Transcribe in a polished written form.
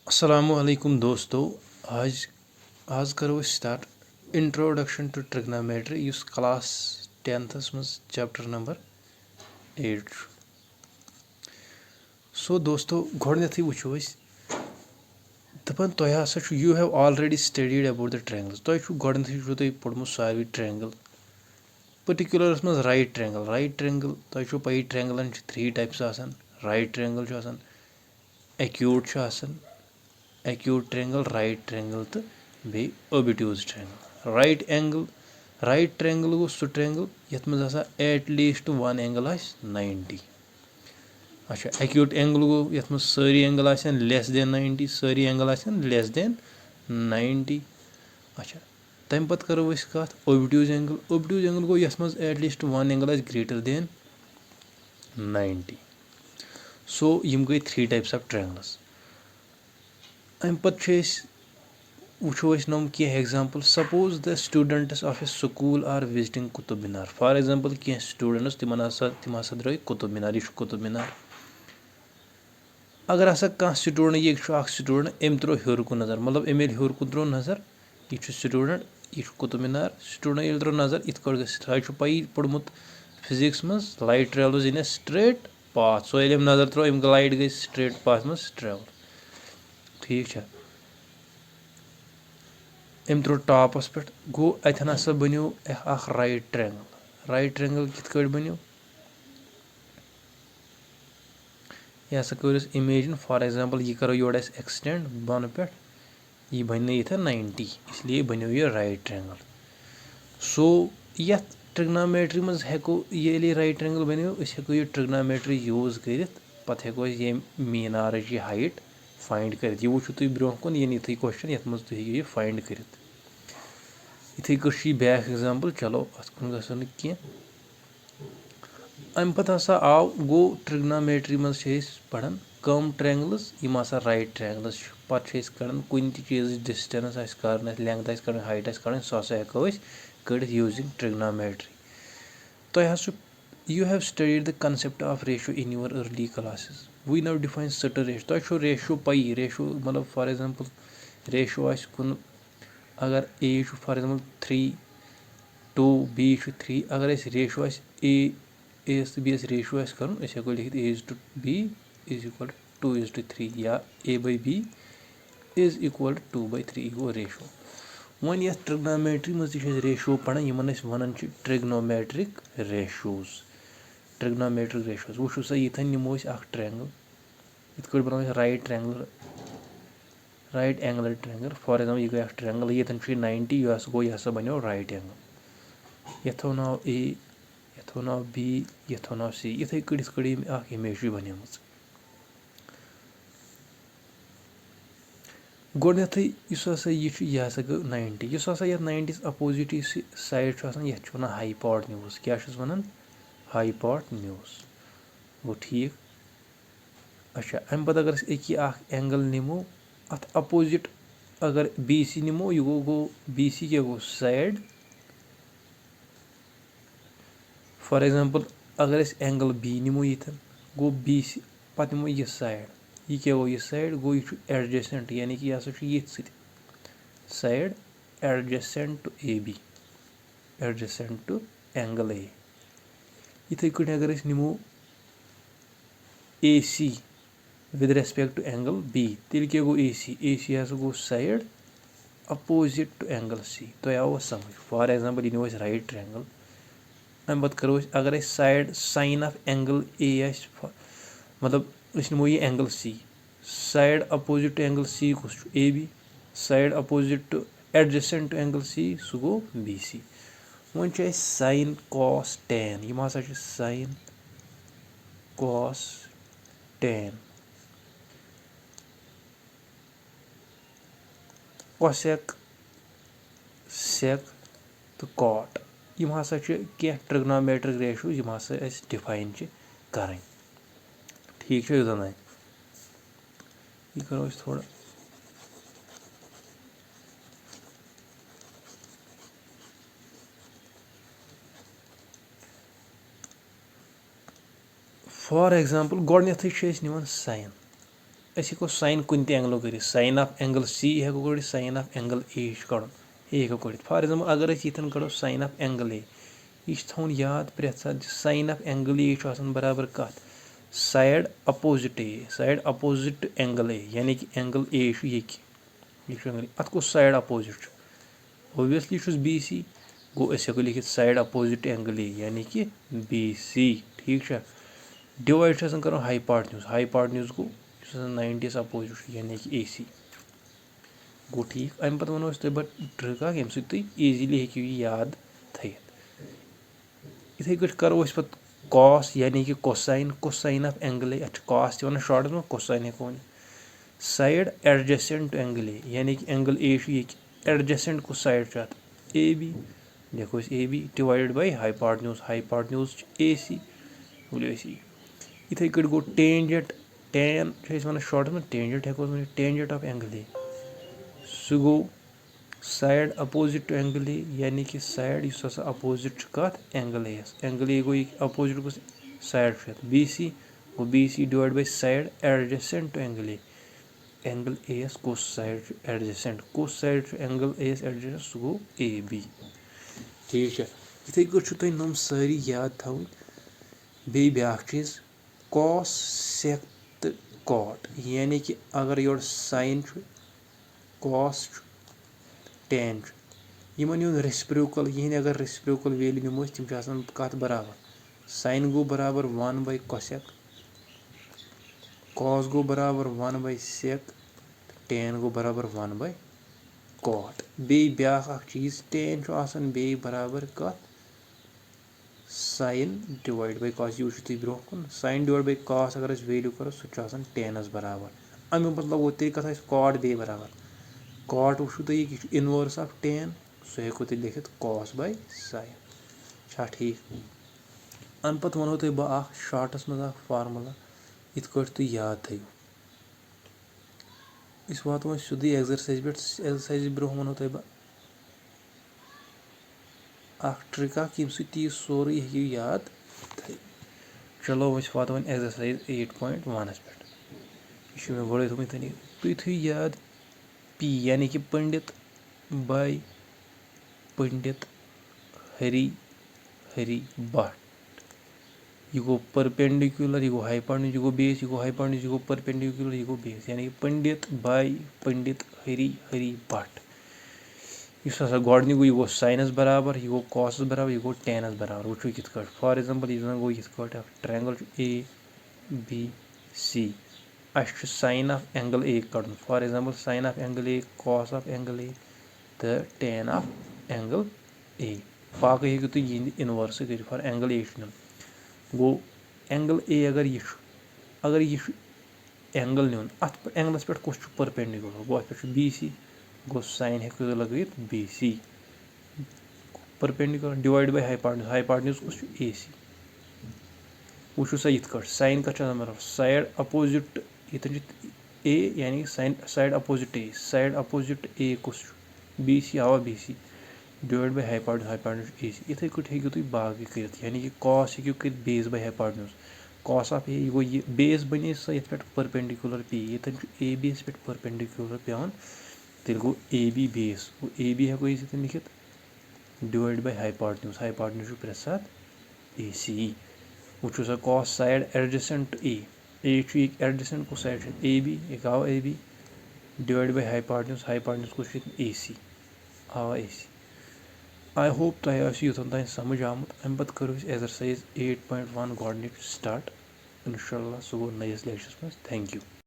अस्सलामु अलैकुम दोस्तों। आज करो स्टार्ट इंट्रोडक्शन टू ट्रिग्नोमेट्री युस क्लास 10th मज चैप्टर नंबर 8। सो दोस्तों गोडनेथै वुचो दपन तोह हसा you have already studied about the triangles. तोह गोडनेथै पोर्मुत सारे ट्रायंगल पर्टिकुलरस मज राइट ट्रायंगल तोह पई ट्रायंगलन 3 टाइप्स आसान। Right triangle acute acute triangle right triangle तो बे ओबिट्यूज ट्रायंगल। राइट ट्रायंगल गो सह ट्रायंगल यथ मज आसा एटलीस्ट वन एंगल आस 90। अच्छा एक्यूट एंगल गो यथ मज सारी एंगल आसन लेस देन 90, सारी एंगल आसन लेस देन 90। अच्छा तम पत करो कत ओबिट्यूज एंगल गो यथ मज एटलीस्ट वन एंगल आस ग्रेटर देन 90। सो यम गई 3 टाइप्स ऑफ ट्रायंगल्स। अम पत वुचो नम कह example. Suppose the students of a school are visiting Qutub Minar. For example कह स्टूडेंट्स तिम हसा द्राय कुतुब मीनार। यह कुतुब मीनार अगर हसा कह स्टूडेंट ये स्टूडेंट अम त्रो हेर कुन नजर, मतलब अम हेर कुन त्रो नजर, यह स्टूडेंट यह कुतुब मीनार। स्टूडेंट ये त्रो नजर इत तह पई पोर्मुत फिजिक्स मज light travels in a straight path. So ये नजर त्रो लाइट गई स्ट्रेट पाथ मज ट्रेवल। ठीक है अम त्रो टॉपस पे गो अतन हसा बनो राइट ट्रायंगल। राइट ट्रायंगल कित बनो यह हसा कर इमेजिन। फॉर एग्जाम्पल यह करो योर एक्सटेंड बन पे यह बन ये 90, इसलिए बनो यह राइट ट्रायंगल। सो ये ट्रिग्नोमेट्री मज हेको ये राइट ट्रायंगल बनो हेको यह ट्रिग्नोमेट्री यूज कर पत हेको ये मीनार हाइट फाइंड कर। यह वो तुम ब्रो कुन ये इत क्वेश्चन ये मज तुम यह फाइंड कर। इथे बैक एग्जाम्पल चलो अत कुन गो न कह। अम पत हसा आव गो ट्रिग्नोमेट्री मज पढ़ान कम ट्रायंगल्स यम हसा राइट ट्रायंगल्स। पत कड़न कुन चीज डिस्टेंस कड़न लेंथ कड़न हाइट कड़न सह हसा हेको कड़ यूजिंग ट्रिग्नोमेट्री। तह you have studied the concept of ratio in your early classes. We now define certain ratio. तह रेशियो पई रेशियो मतलब फॉर एग्जाम्पल रेशियो कुन अगर ए फॉर एग्जाम्पल 3 2 बी 3 अगर रेशियो ए तो बी रेशियो कर हेको लिखित A:B = 2:3 या A/B = 2/3 गो रेशियो। वन ये ट्रिग्नोमेट्री मज रेशियो पढ़ान Yemen one trigonometric ratios. Trigonometric ratios वो सा ये नमो ट्रायंगल इत बनो right angle triangle. For example यह गई ट्रायंगल ये 90 यह हसा बनो राइट एंगल। ये थो नाव A, ये थो नाव B, ये थो नाव C। इथे इमेज बन गोडनेथै यह हसा गो 90। इस हसा 90 अपोजिट साइड यह वन हाइपोटेन्यूज। क्या वन हाइपोटेन्यूज गो ठीक। अच्छा अम पत अगर एंगल निमो अत अपोजिट अगर BC निमो यह गो BC क्या गो साइड। फॉर एग्जाम्पल अगर एंगल B निमो ये गो BC पत निमो यह साइड। यह क्या गो यह साइड गो यह एडजेसेंट यानी कि यह ये side adjacent to AB adjacent to angle A। इथे अगर निमो AC with respect to angle B तेल क्या गो AC हसा गो side opposite to angle C। तो आव समझ। फॉर एग्जाम्पल यह निमो राइट ट्रायंगल। अम पत करो अगर side sine of angle A मतलब निमो ये angle C side opposite to angle C कुछ AB side opposite to adjacent to angle C सह गो BC। One sine cos tan यम हसा sine cos tan cosec sec तो कॉट यम हसा कह ट्रिग्नोमेट्रिक रेशियोज यम हसा डिफाइन कर। ठीक है युतन यह करो थोड़ा फॉर एग्जाम्पल गोडनेथै निवन साइन أسۍ ہٮ۪کو ساین کُنہِ تہِ اینٛگلو کٔرِتھ ساین آف اینٛگل سی ہٮ۪کو کٔڑِتھ ساین آف اینٛگل اے چھُ کَڑُن اے ہٮ۪کو کٔڑِتھ فار ایٚگزامپٕل اگر أسۍ ییٚتٮ۪ن کَڑو ساین آف اینٛگل اے یہِ چھُ تھاوُن یاد پرٛٮ۪تھ ساتہٕ ساین آف اینٛگل اے چھُ آسان برابر کَتھ side opposite A side opposite angle A یعنی کہِ اینٛگل اے چھُ ییٚکہِ یہِ چھُ اَتھ کُس سایڈ اپوزِٹ چھُ اوبویسلی چھُس بی سی گوٚو أسۍ ہٮ۪کو لیکھِتھ سایڈ اپوزِٹ اینٛگل اے یعنی کہِ بی سی ٹھیٖک چھا ڈِوایڈ چھُ آسان کَرُن ہایپاٹنیوٗز گوٚو یُس آسان 90 یَس اپوزِٹ چھُ یعنی کہِ اے سی گوٚو ٹھیٖک اَمہِ پَتہٕ وَنو أسۍ تۄہہِ بہٕ ٹرٛک اَکھ ییٚمہِ سۭتۍ تُہۍ ایٖزیٖلی ہیٚکِو یہِ یاد تھٲیِتھ یِتھَے کٲٹھۍ کَرو أسۍ پَتہٕ کاس یعنی کہِ کوساین آف اینٛگل اے اَتھ چھِ کاس تہِ وَنان شاٹَس منٛز کوساین ہٮ۪کو ؤنِتھ سایڈ ایڈجَسٹنٛٹ اینٛگل اے یعنی کہِ اینٛگل اے چھُ ییٚکہِ ایڈجَسٹنٛٹ کُس سایڈ چھُ اَتھ اے بی لیکھو أسۍ اے بی ڈِوایڈِڈ باے ہایپاٹنیوٗز چھُ اے سی ؤلِو أسۍ یِتھَے کٲٹھۍ گوٚو ٹینجَنٹ ٹین چھِ أسۍ وَنان شاٹَس منٛز ٹینجَنٹ ہٮ۪کو أسۍ ؤنِتھ ٹینجَنٹ آف اینٛگل اے سُہ گوٚو side opposite to angle A یعنی کہِ سایڈ یُس ہسا اپوزِٹ چھُ کَتھ اینٛگل اے یَس اینٛگل اے گوٚو یہِ اپوزِٹ کُس سایڈ چھُ یَتھ بی سی گوٚو B C divide by side adjacent to angle A angle A یَس کُس سایڈ چھُ ایڈجَسٹنٛٹ کُس سایڈ چھُ اینٛگل اے یَس ایڈجَسٹنٛٹ سُہ گوٚو اے بی ٹھیٖک چھا یِتھَے کٲٹھۍ چھُو تۄہہِ یِم سٲری یاد تھاوٕنۍ بیٚیہِ بیٛاکھ چیٖز کاس سیک تہٕ کاٹ یعنی کہِ اگر یورٕ ساین چھُ کاس چھُ ٹین چھُ یِمن یُن ریسپروکل یِہنٛدۍ اگر ریسپروکل ویلیوٗ نِمو أسۍ تِم چھِ آسان کَتھ برابر ساین گوٚو برابر 1/cosec کاس گوٚو برابر 1/sec ٹین گوٚو برابر 1/cot بیٚیہِ بیٛاکھ اکھ چیٖز ٹین چھُ آسان بیٚیہِ برابر کَتھ ساین ڈِوایڈ باے کاس یہِ وٕچھِو تُہۍ برونٛہہ کُن ساین ڈِوایڈ باے کاس اگر أسۍ ویلیوٗ کَرو سُہ تہِ چھُ آسان ٹینَس برابر اَمیُک مطلب گوٚو تیٚلہِ کَتھ آسہِ کاٹ بیٚیہِ برابر کاٹ وٕچھِو تُہۍ یہِ چھُ اِنوٲرٕس آف ٹین سُہ ہٮ۪کو تُہۍ لیکھِتھ کاس باے ساین چھا ٹھیٖک اَمہِ پَتہٕ وَنو تۄہہِ بہٕ اکھ شاٹَس منٛز اکھ فارمُلا یِتھ کٲٹھۍ تُہۍ یاد تھٲیِو أسۍ واتو وۄنۍ سیوٚدُے ایٚگزرسایز پٮ۪ٹھ ایٚگزرسایزِ برونٛہہ وَنو تۄہہِ بہٕ اکھ ٹرٛک اکھ ییٚمہِ سۭتۍ تُہۍ یہِ سورُے ہیٚکِو یاد تھٲیِتھ چلو أسۍ واتو وۄنۍ ایٚگزرسایز 8.1 پٮ۪ٹھ یہِ چھُ مےٚ گۄڈَے تھوٚمُت تُہۍ تھٲیِو یاد پی یعنی کہِ پٔنڈِت باے پٔنڈِت ہری بٹ یہِ گوٚو پٔرپینڈِکیوٗلر یہِ گوٚو ہایپاٹنیوٗز یہِ گوٚو بیس یہِ گوٚو ہایپاٹنیوٗز یہِ گوٚو پٔرپینڈِکیوٗلر یہِ گوٚو بیس یعنی کہِ پٔنڈِت باے پٔنڈِت ہری بٹ یُس ہسا گۄڈٕنیُک گوٚو یہِ گوٚو ساینس برابر یہِ گوٚو کاسس برابر یہِ گوٚو ٹینس برابر وٕچھو کِتھ کٲٹھۍ فار ایٚگزامپٕل یہِ زَن گوٚو یِتھ کٲٹھۍ اکھ ٹرٛینٛگٕل چھُ اے بی سی اَسہِ چھُ ساین آف اینٛگل اے کَڑُن for example sine of angle A cos of angle A تہٕ ٹین آف اینٛگل اے باقٕے ہیٚکِو تُہۍ یِہنٛدِ اِنوٲرسہٕ کٔرِتھ فار اینٛگل اے چھُ نیُن گوٚو اینٛگل اے اگر یہِ چھُ اینٛگل نیُن اَتھ اینٛگلَس پٮ۪ٹھ کُس چھُ پٔرپینڈِکیوٗلر گوٚو اَتھ پٮ۪ٹھ چھُ بی سی گوٚو ساین ہیٚکِو تُہۍ لگٲوِتھ بی سی پٔرپینڈِکیوٗلر ڈِوایڈ باے ہایپاٹنیوٗز کُس چھُ اے سی وٕچھِو سا یِتھ کٲٹھۍ ساین کَتھ چھُ آسان برابر سایڈ اپوزِٹ ییٚتٮ۪ن چھُ اے یعنی سایڈ اپوزِٹ اے کُس چھُ بی سی اوا بی سی ڈِوایڈ باے ہایپاٹنیوٗز چھُ اے سی یِتھَے کٲٹھۍ ہیٚکِو تُہۍ باقٕے کٔرِتھ یعنی کہِ کاس ہیٚکِو کٔرِتھ بیس باے ہایپاٹنیوٗز کاس آف اے یہِ گوٚو یہِ بیس بَنے سۄ یَتھ پٮ۪ٹھ پٔرپینڈِکیوٗلر پیٚیہِ ییٚتٮ۪ن چھُ اے بی یَس پٮ۪ٹھ پٔرپینڈِکیوٗلر پیٚوان تیٚلہِ گوٚو اے بی بیس گوٚو اے بی ہٮ۪کو أسۍ ییٚتٮ۪ن لیکھِتھ ڈِوایڈ باے ہایپاٹنیوٗز چھُ پرٛٮ۪تھ ساتہٕ اے سی وٕچھو سا کاس سایڈ ایڈجسٹنٹ اے چھُ ییٚتہِ ایڈجسٹنٹ کُس سایڈ چھُ اے بی یہِ آو اے بی ڈِوایڈ باے ہایپاٹنیوٗز کُس چھُ ییٚتہِ اے سی آوا اے سی آی ہوپ تۄہہِ آسہِ یوٚتَن تانۍ سَمٕجھ آمُت اَمہِ پَتہٕ کَرو أسۍ ایٚگزرسایز 8.1 گۄڈٕنِچ سٹاٹ اِنشاء اللہ سُہ گوٚو نٔیِس لیکچَرَس منٛز تھینک یوٗ